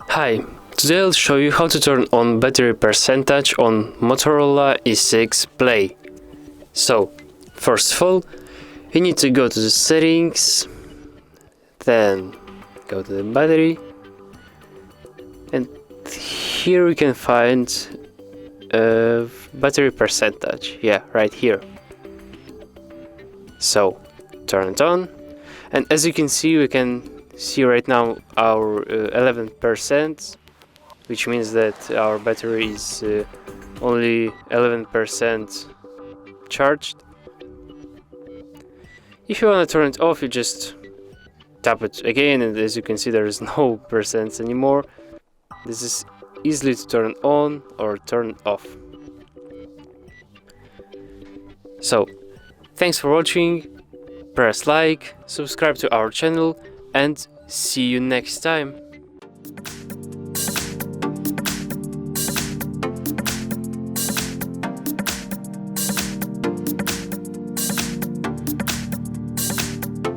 Hi, today I'll show you how to turn on battery percentage on Motorola E6 Play. So, first of all, you need to go to the settings, then go to the battery, and here we can find battery percentage, yeah, right here. So, turn it on, and as you can see, we can see right now our 11%, which means that our battery is only 11% charged. If you want to turn it off, you just tap it again, and as you can see, there is no percents anymore. This is easily to turn on or turn off. So, thanks for watching, press like, subscribe to our channel, and see you next time.